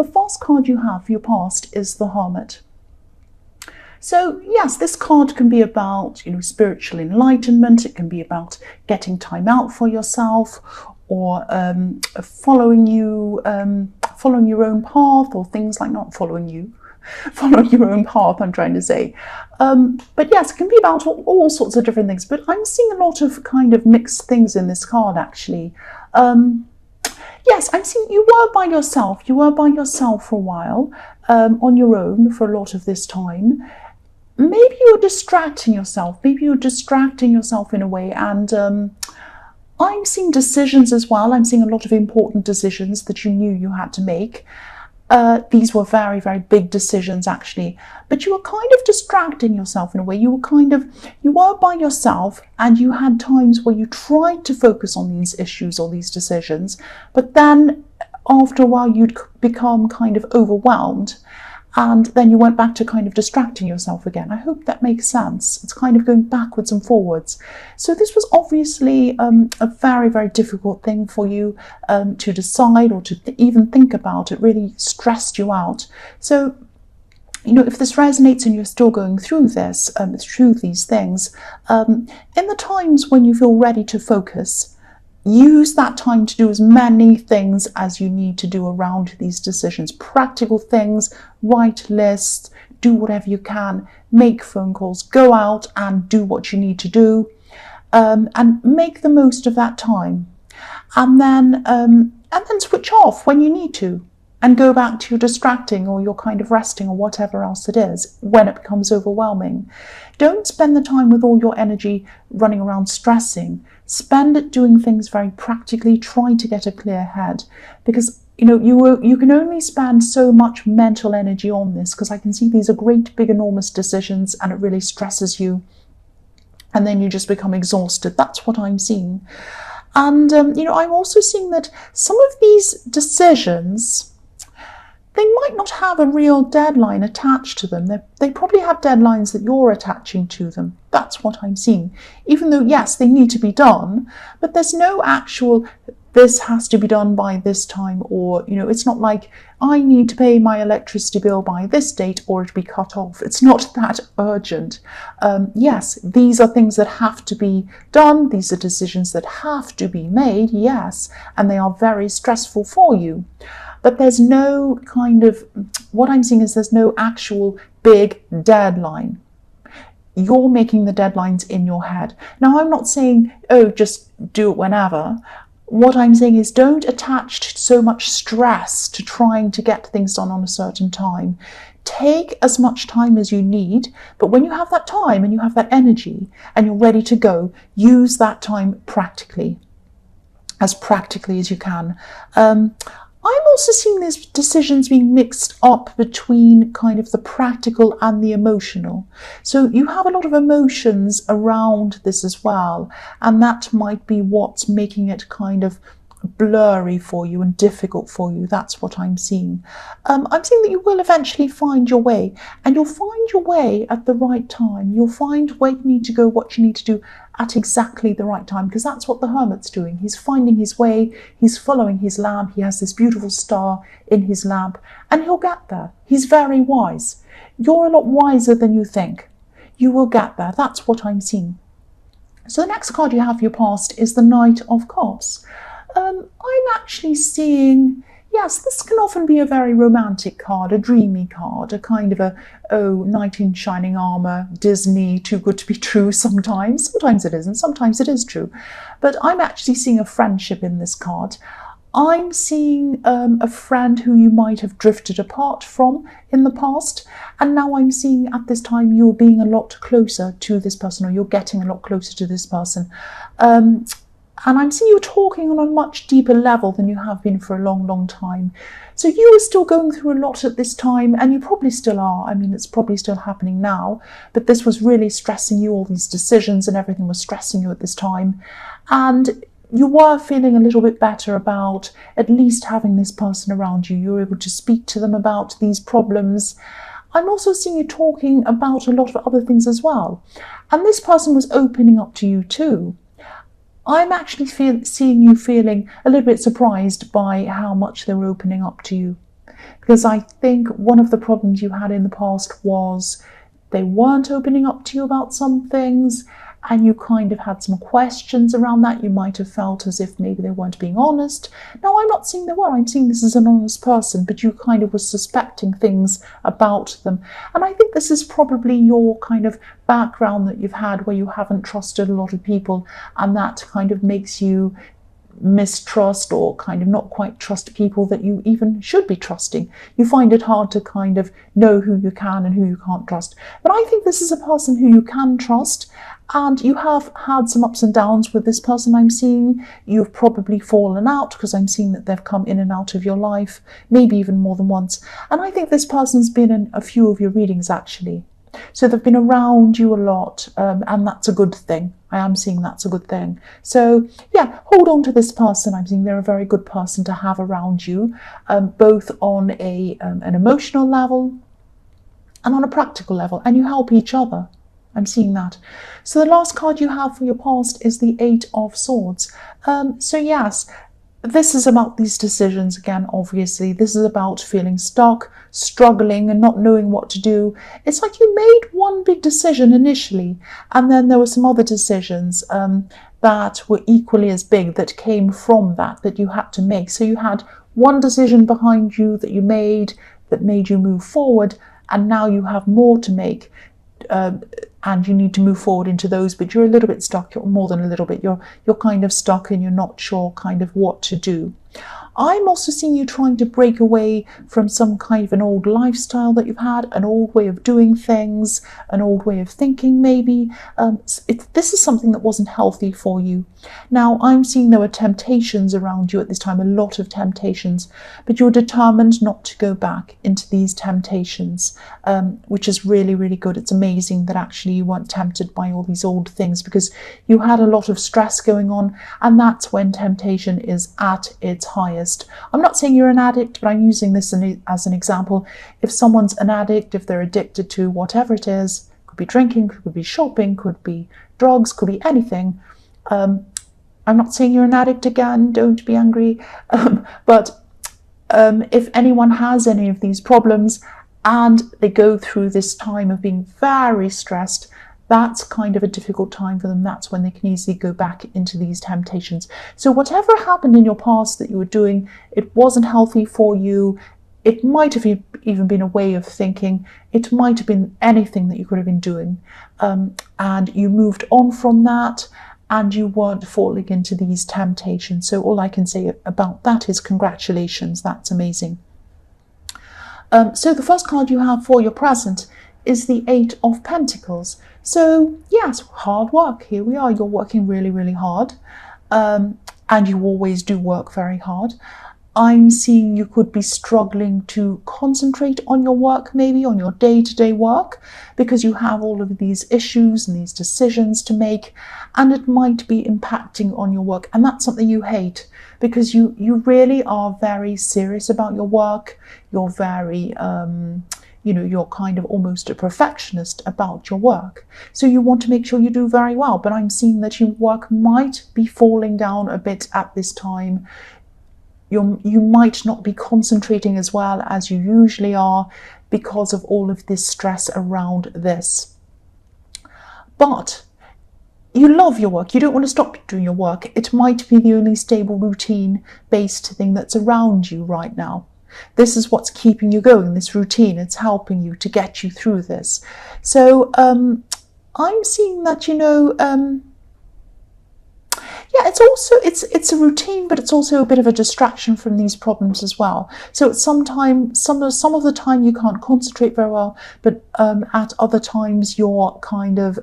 the first card you have for your past is the Hermit. So yes, this card can be about, spiritual enlightenment. It can be about getting time out for yourself, or following your own path, or things like not following you, following your own path, I'm trying to say. But yes, it can be about all sorts of different things. But I'm seeing a lot of kind of mixed things in this card, actually. Yes, I'm seeing you were by yourself. You were by yourself for a while, on your own for a lot of this time. Maybe you're distracting yourself. Maybe you're distracting yourself in a way. And I'm seeing decisions as well. I'm seeing a lot of important decisions that you knew you had to make. These were very, very big decisions, actually. But you were kind of distracting yourself in a way. You were by yourself, and you had times where you tried to focus on these issues or these decisions. But then after a while, you'd become kind of overwhelmed. And then you went back to kind of distracting yourself again. I hope that makes sense. It's kind of going backwards and forwards. So this was obviously a very, very difficult thing for you to decide, or to even think about. It really stressed you out. So, if this resonates and you're still going through this, through these things, in the times when you feel ready to focus, use that time to do as many things as you need to do around these decisions. Practical things, write lists, do whatever you can, make phone calls, go out and do what you need to do, and make the most of that time. And then switch off when you need to, and go back to your distracting or your kind of resting or whatever else it is when it becomes overwhelming. Don't spend the time with all your energy running around stressing. Spend it doing things very practically. Try to get a clear head, because you can only spend so much mental energy on this, because I can see these are great, big, enormous decisions, and it really stresses you, and then you just become exhausted. That's what I'm seeing. And I'm also seeing that some of these decisions, they might not have a real deadline attached to them. They probably have deadlines that you're attaching to them. That's what I'm seeing. Even though, yes, they need to be done, but there's no actual, this has to be done by this time, or, it's not like I need to pay my electricity bill by this date or it'll be cut off. It's not that urgent. Yes, these are things that have to be done. These are decisions that have to be made, yes, and they are very stressful for you. But there's no kind of, what I'm seeing is there's no actual big deadline. You're making the deadlines in your head. Now, I'm not saying, just do it whenever. What I'm saying is don't attach so much stress to trying to get things done on a certain time. Take as much time as you need, but when you have that time and you have that energy and you're ready to go, use that time practically as you can. I'm also seeing these decisions being mixed up between kind of the practical and the emotional. So you have a lot of emotions around this as well, and that might be what's making it kind of blurry for you and difficult for you. That's what I'm seeing. I'm seeing that you will eventually find your way, and you'll find your way at the right time. You'll find where you need to go, what you need to do at exactly the right time, because that's what the Hermit's doing. He's finding his way, he's following his lamp, he has this beautiful star in his lamp, and he'll get there. He's very wise. You're a lot wiser than you think. You will get there. That's what I'm seeing. So the next card you have for your past is the Knight of Cups. I'm actually seeing, yes, this can often be a very romantic card, a dreamy card, a kind of knight in shining armor, Disney, too good to be true sometimes. Sometimes it isn't, sometimes it is true. But I'm actually seeing a friendship in this card. I'm seeing a friend who you might have drifted apart from in the past, and now I'm seeing at this time you're being a lot closer to this person, or you're getting a lot closer to this person. And I'm seeing you talking on a much deeper level than you have been for a long, long time. So you are still going through a lot at this time, and you probably still are. I mean, it's probably still happening now, but this was really stressing you. All these decisions and everything was stressing you at this time. And you were feeling a little bit better about at least having this person around you. You were able to speak to them about these problems. I'm also seeing you talking about a lot of other things as well. And this person was opening up to you too. I'm actually seeing you feeling a little bit surprised by how much they were opening up to you. because I think one of the problems you had in the past was they weren't opening up to you about some things, and you kind of had some questions around that. You might have felt as if maybe they weren't being honest. Now, I'm not saying they were. I'm saying this is an honest person, but you kind of were suspecting things about them. And I think this is probably your kind of background that you've had, where you haven't trusted a lot of people, and that kind of makes you mistrust or kind of not quite trust people that you even should be trusting. You find it hard to kind of know who you can and who you can't trust. But I think this is a person who you can trust, and you have had some ups and downs with this person I'm seeing. You've probably fallen out, because I'm seeing that they've come in and out of your life, maybe even more than once. And I think this person's been in a few of your readings, actually. So they've been around you a lot, and that's a good thing. I am seeing that's a good thing. So yeah, hold on to this person. I'm seeing they're a very good person to have around you, both on an emotional level and on a practical level, and you help each other. I'm seeing that. So the last card you have for your past is the Eight of Swords. So yes, this is about these decisions again, obviously. This is about feeling stuck, struggling, and not knowing what to do. It's like you made one big decision initially, and then there were some other decisions that were equally as big that came from that you had to make. So you had one decision behind you that you made that made you move forward, and now you have more to make. And you need to move forward into those, but you're a little bit stuck. You're more than a little bit. You're kind of stuck, and you're not sure kind of what to do. I'm also seeing you trying to break away from some kind of an old lifestyle that you've had, an old way of doing things, an old way of thinking maybe. This is something that wasn't healthy for you. Now, I'm seeing there were temptations around you at this time, a lot of temptations, but you're determined not to go back into these temptations, which is really, really good. It's amazing that actually you weren't tempted by all these old things, because you had a lot of stress going on, and that's when temptation is at its highest. I'm not saying you're an addict, but I'm using this as an example. If someone's an addict, if they're addicted to whatever it is, could be drinking, could be shopping, could be drugs, could be anything. I'm not saying you're an addict again, don't be angry. But if anyone has any of these problems and they go through this time of being very stressed, that's kind of a difficult time for them. That's when they can easily go back into these temptations. So whatever happened in your past that you were doing, it wasn't healthy for you. It might have even been a way of thinking. It might have been anything that you could have been doing. And you moved on from that, and you weren't falling into these temptations. So all I can say about that is congratulations. That's amazing. So the first card you have for your present is the Eight of Pentacles. So yes, hard work. Here we are. You're working really, really hard. And you always do work very hard. I'm seeing you could be struggling to concentrate on your work, maybe on your day-to-day work, because you have all of these issues and these decisions to make, and it might be impacting on your work. And that's something you hate, because you really are very serious about your work. You're very you're kind of almost a perfectionist about your work. So you want to make sure you do very well, but I'm seeing that your work might be falling down a bit at this time. You might not be concentrating as well as you usually are because of all of this stress around this. But you love your work. You don't want to stop doing your work. It might be the only stable routine-based thing that's around you right now. This is what's keeping you going, this routine. It's helping you to get you through this. So I'm seeing that, it's a routine, but it's also a bit of a distraction from these problems as well. So it's some of the time you can't concentrate very well, but at other times you're kind of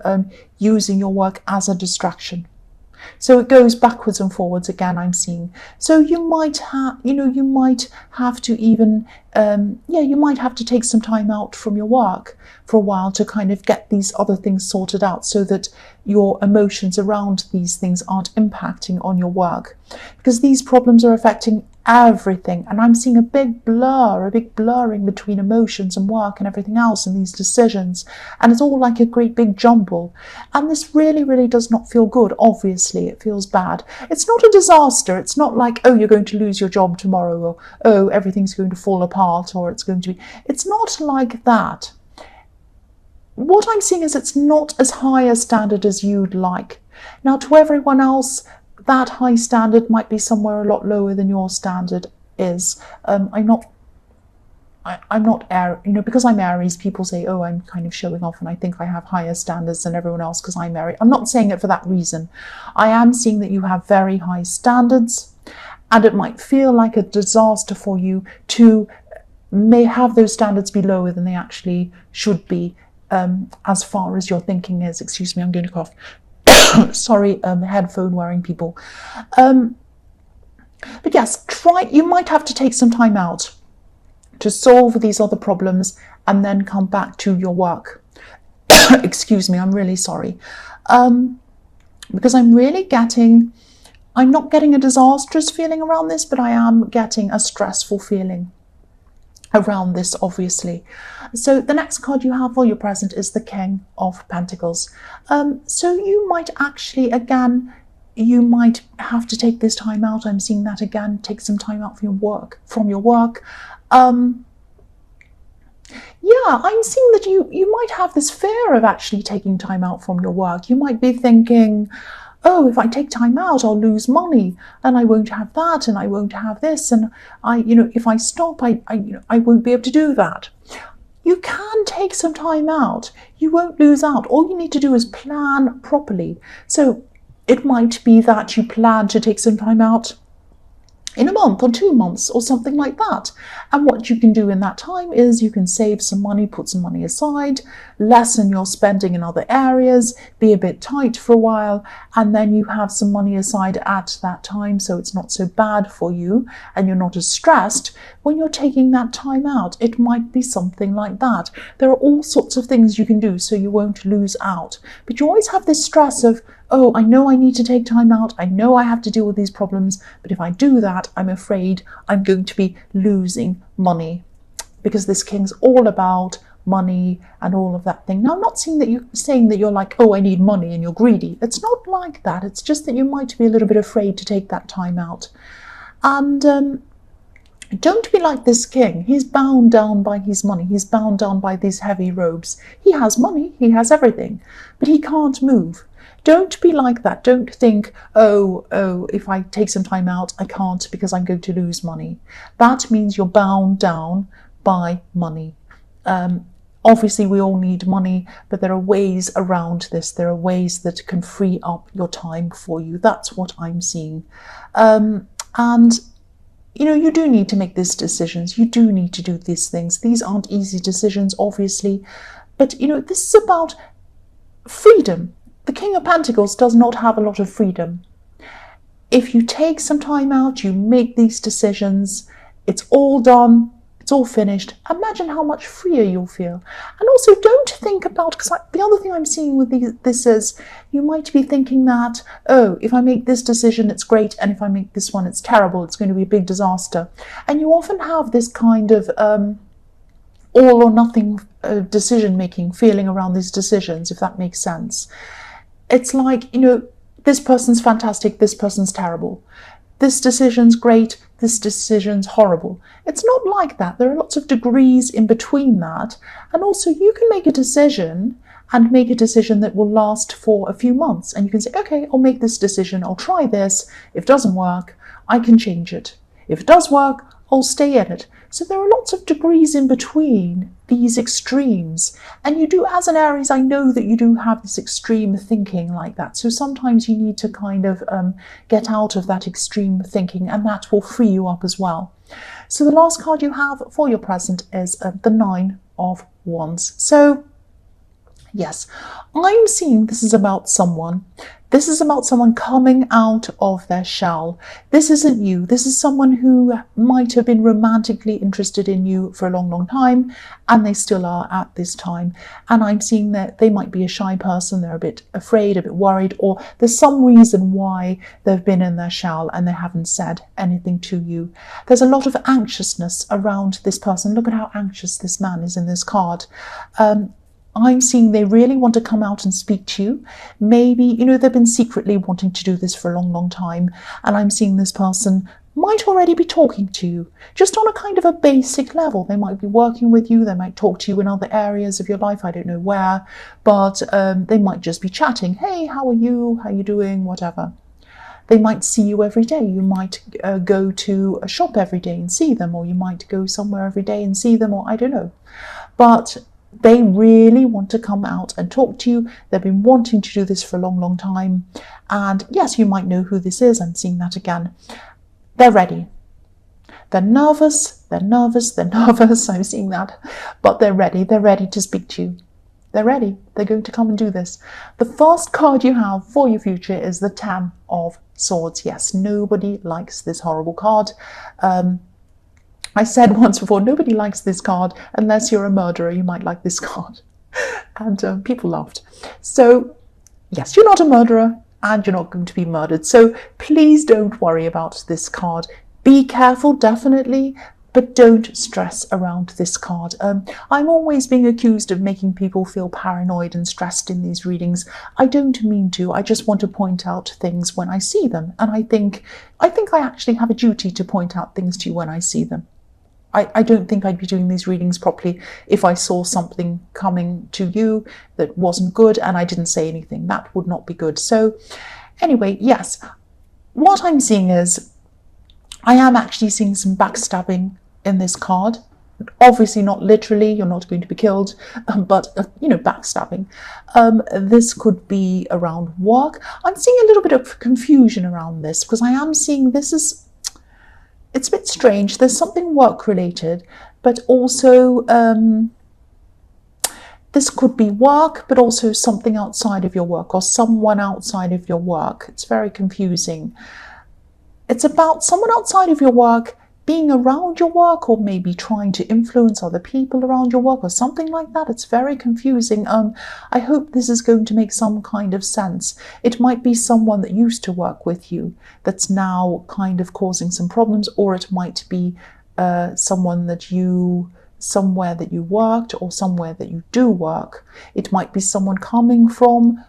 using your work as a distraction. So it goes backwards and forwards again, I'm seeing. So you might have, you might have to even, you might have to take some time out from your work for a while to kind of get these other things sorted out, so that your emotions around these things aren't impacting on your work. Because these problems are affecting everything. And I'm seeing a big blurring between emotions and work and everything else and these decisions. And it's all like a great big jumble. And this really, really does not feel good. Obviously, it feels bad. It's not a disaster. It's not like, oh, you're going to lose your job tomorrow, or, oh, everything's going to fall apart, or it's going to be... It's not like that. What I'm seeing is it's not as high a standard as you'd like. Now, to everyone else, that high standard might be somewhere a lot lower than your standard is. I'm not Aries, because I'm Aries, people say, oh, I'm kind of showing off and I think I have higher standards than everyone else because I'm Aries. I'm not saying it for that reason. I am seeing that you have very high standards, and it might feel like a disaster for you to may have those standards be lower than they actually should be, as far as your thinking is. Excuse me, I'm going to cough. Sorry, headphone wearing people. But yes, you might have to take some time out to solve these other problems and then come back to your work. Excuse me, I'm really sorry. Because I'm not getting a disastrous feeling around this, but I am getting a stressful feeling around this, obviously. So the next card you have for your present is the King of Pentacles. So you might actually, again, you might have to take this time out. I'm seeing that again. Take some time out from your work. Yeah, I'm seeing that you might have this fear of actually taking time out from your work. You might be thinking, oh, if I take time out, I'll lose money, and I won't have that, and I won't have this, and if I stop, I won't be able to do that. You can take some time out. You won't lose out. All you need to do is plan properly. So it might be that you plan to take some time out in a month or 2 months or something like that. And what you can do in that time is you can save some money, put some money aside, lessen your spending in other areas, be a bit tight for a while, and then you have some money aside at that time, so it's not so bad for you and you're not as stressed when you're taking that time out. It might be something like that. There are all sorts of things you can do so you won't lose out. But you always have this stress of, oh, I know I need to take time out. I know I have to deal with these problems. But if I do that, I'm afraid I'm going to be losing money, because this King's all about money and all of that thing. Now, I'm not saying that you're like, oh, I need money and you're greedy. It's not like that. It's just that you might be a little bit afraid to take that time out. And don't be like this King. He's bound down by his money. He's bound down by these heavy robes. He has money. He has everything. But he can't move. Don't be like that. Don't think, oh, if I take some time out, I can't because I'm going to lose money. That means you're bound down by money. Obviously, we all need money, but there are ways around this. There are ways that can free up your time for you. That's what I'm seeing. And you do need to make these decisions. You do need to do these things. These aren't easy decisions, obviously. But, this is about freedom. The King of Pentacles does not have a lot of freedom. If you take some time out, you make these decisions, it's all done, it's all finished. Imagine how much freer you'll feel. And also don't think about, because the other thing I'm seeing with this is, you might be thinking that, oh, if I make this decision, it's great, and if I make this one, it's terrible, it's going to be a big disaster. And you often have this kind of all or nothing decision-making feeling around these decisions, if that makes sense. It's like, this person's fantastic, this person's terrible. This decision's great, this decision's horrible. It's not like that. There are lots of degrees in between that. And also you can make a decision and make a decision that will last for a few months. And you can say, okay, I'll make this decision. I'll try this. If it doesn't work, I can change it. If it does work, I'll stay in it. So there are lots of degrees in between these extremes. And you do, as an Aries, I know that you do have this extreme thinking like that. So sometimes you need to kind of get out of that extreme thinking, and that will free you up as well. So the last card you have for your present is the Nine of Wands. So Yes, I'm seeing this is about someone. This is about someone coming out of their shell. This isn't you. This is someone who might have been romantically interested in you for a long, long time, and they still are at this time. And I'm seeing that they might be a shy person. They're a bit afraid, a bit worried, or there's some reason why they've been in their shell and they haven't said anything to you. There's a lot of anxiousness around this person. Look at how anxious this man is in this card. I'm seeing they really want to come out and speak to you. Maybe, they've been secretly wanting to do this for a long, long time. And I'm seeing this person might already be talking to you, just on a kind of a basic level. They might be working with you. They might talk to you in other areas of your life. I don't know where, but they might just be chatting. Hey, how are you? How are you doing? Whatever. They might see you every day. You might go to a shop every day and see them, or you might go somewhere every day and see them, or I don't know. But they really want to come out and talk to you. They've been wanting to do this for a long, long time. And yes, you might know who this is. I'm seeing that again. They're ready. They're nervous. I'm seeing that. But they're ready. They're ready to speak to you. They're ready. They're going to come and do this. The first card you have for your future is the Ten of Swords. Yes, nobody likes this horrible card. I said once before, nobody likes this card unless you're a murderer. You might like this card. And people laughed. So, yes, you're not a murderer and you're not going to be murdered. So please don't worry about this card. Be careful, definitely, but don't stress around this card. I'm always being accused of making people feel paranoid and stressed in these readings. I don't mean to. I just want to point out things when I see them. And I think I actually have a duty to point out things to you when I see them. I don't think I'd be doing these readings properly if I saw something coming to you that wasn't good and I didn't say anything. That would not be good. So anyway, yes, what I'm seeing is I am actually seeing some backstabbing in this card. Obviously not literally, you're not going to be killed, but, backstabbing. This could be around work. I'm seeing a little bit of confusion around this because I am seeing it's a bit strange. There's something work-related, but also this could be work, but also something outside of your work or someone outside of your work. It's very confusing. It's about someone outside of your work being around your work or maybe trying to influence other people around your work or something like that. It's very confusing. I hope this is going to make some kind of sense. It might be someone that used to work with you that's now kind of causing some problems, or it might be someone that somewhere that you worked or somewhere that you do work. It might be someone coming from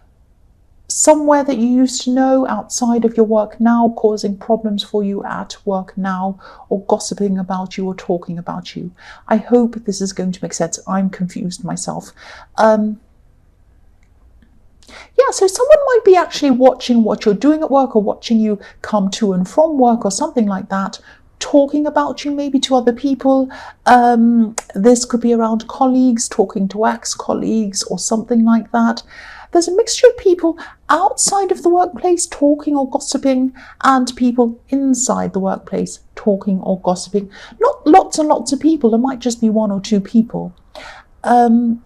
somewhere that you used to know outside of your work now, causing problems for you at work now, or gossiping about you or talking about you. I hope this is going to make sense. I'm confused myself. So someone might be actually watching what you're doing at work or watching you come to and from work or something like that, talking about you maybe to other people. This could be around colleagues, talking to ex-colleagues or something like that. There's a mixture of people outside of the workplace talking or gossiping and people inside the workplace talking or gossiping. Not lots and lots of people. There might just be one or two people. And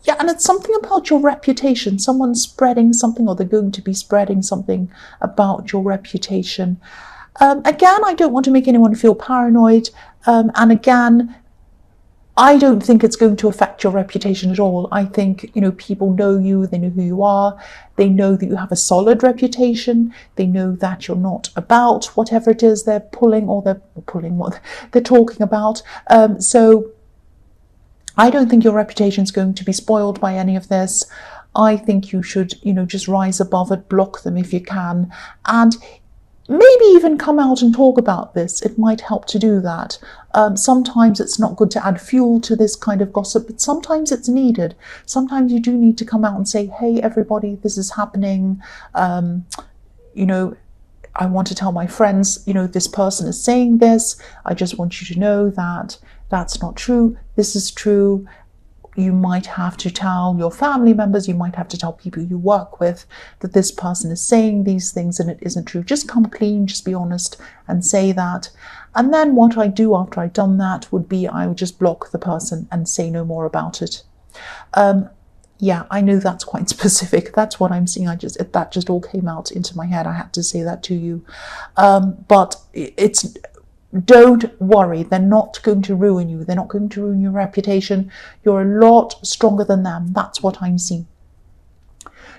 it's something about your reputation. Someone's spreading something, or they're going to be spreading something about your reputation. Again, I don't want to make anyone feel paranoid. And again, I don't think it's going to affect your reputation at all. I think, people know you, they know who you are, they know that you have a solid reputation, they know that you're not about whatever it is they're pulling or they're talking about. So I don't think your reputation is going to be spoiled by any of this. I think you should, just rise above it, block them if you can, and maybe even come out and talk about this. It might help to do that. Sometimes it's not good to add fuel to this kind of gossip, but sometimes it's needed. Sometimes you do need to come out and say, hey, everybody, this is happening. I want to tell my friends, this person is saying this. I just want you to know that that's not true. This is true. You might have to tell your family members, you might have to tell people you work with that this person is saying these things and it isn't true. Just come clean, just be honest and say that. And then what I do after I've done that would be I would just block the person and say no more about it. Yeah, I know that's quite specific. That's what I'm seeing. That just all came out into my head. I had to say that to you. But don't worry. They're not going to ruin you. They're not going to ruin your reputation. You're a lot stronger than them. That's what I'm seeing.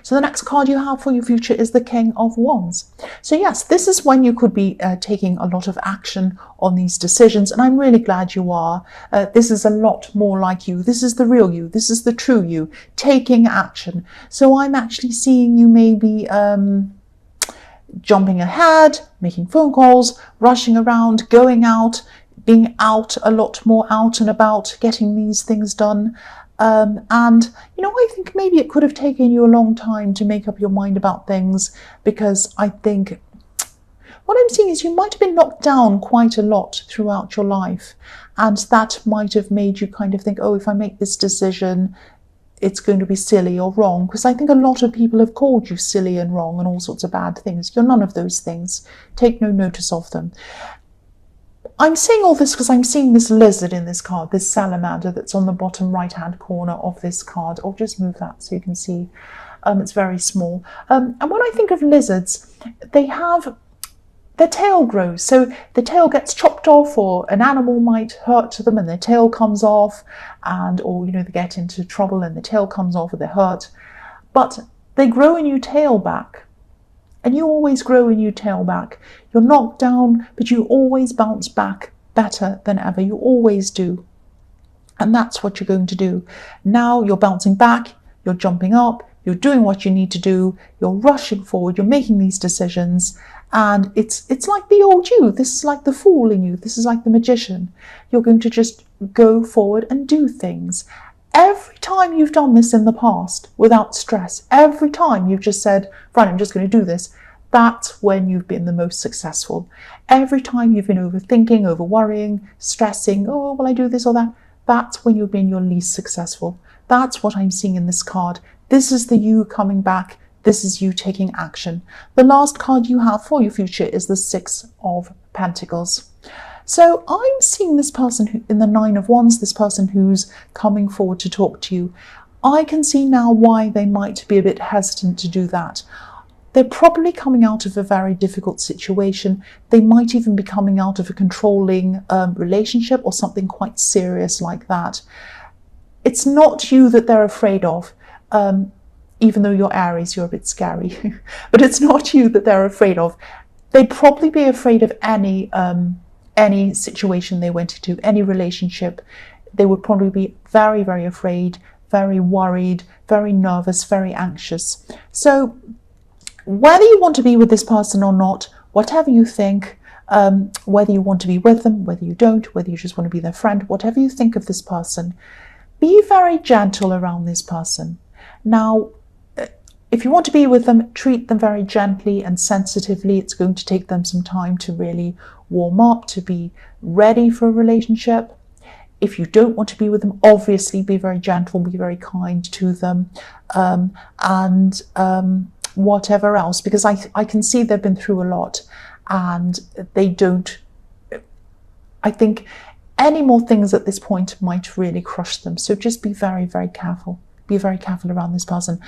So the next card you have for your future is the King of Wands. So yes, this is when you could be taking a lot of action on these decisions, and I'm really glad you are. This is a lot more like you. This is the real you. This is the true you, taking action. So I'm actually seeing you maybe jumping ahead, making phone calls, rushing around, going out, being out a lot more, out and about, getting these things done. And, you know, I think maybe it could have taken you a long time to make up your mind about things, because I think what I'm seeing is you might have been knocked down quite a lot throughout your life. And that might have made you kind of think, oh, if I make this decision, it's going to be silly or wrong. Because I think a lot of people have called you silly and wrong and all sorts of bad things. You're none of those things. Take no notice of them. I'm saying all this because I'm seeing this lizard in this card, this salamander that's on the bottom right-hand corner of this card. I'll just move that so you can see. It's very small. And when I think of lizards, they have, their tail grows. So the tail gets chopped off, or an animal might hurt them and their tail comes off, or, you know, they get into trouble and the tail comes off or they're hurt. But they grow a new tail back. And you always grow a new tail back. You're knocked down, but you always bounce back better than ever. You always do. And that's what you're going to do. Now you're bouncing back, you're jumping up, you're doing what you need to do, you're rushing forward, you're making these decisions. And it's like the old you. This is like the fool in you. This is like the magician. You're going to just go forward and do things. Every time you've done this in the past without stress, every time you've just said, right, I'm just going to do this, that's when you've been the most successful. Every time you've been overthinking, over worrying, stressing, oh, will I do this or that? That's when you've been your least successful. That's what I'm seeing in this card. This is the you coming back. This is you taking action. The last card you have for your future is the Six of Pentacles. So I'm seeing this person who, in the Nine of Wands, this person who's coming forward to talk to you. I can see now why they might be a bit hesitant to do that. They're probably coming out of a very difficult situation. They might even be coming out of a controlling relationship or something quite serious like that. It's not you that they're afraid of. Even though you're Aries, you're a bit scary. But it's not you that they're afraid of. They'd probably be afraid of any situation they went into, any relationship. They would probably be very, very afraid, very worried, very nervous, very anxious. So whether you want to be with this person or not, whatever you think, whether you want to be with them, whether you don't, whether you just want to be their friend, whatever you think of this person, be very gentle around this person. Now, if you want to be with them, treat them very gently and sensitively. It's going to take them some time to really warm up, to be ready for a relationship. If you don't want to be with them, obviously be very gentle, be very kind to them, and whatever else, because I can see they've been through a lot and they don't, I think any more things at this point might really crush them. So just be very, very careful. Be very careful around this person.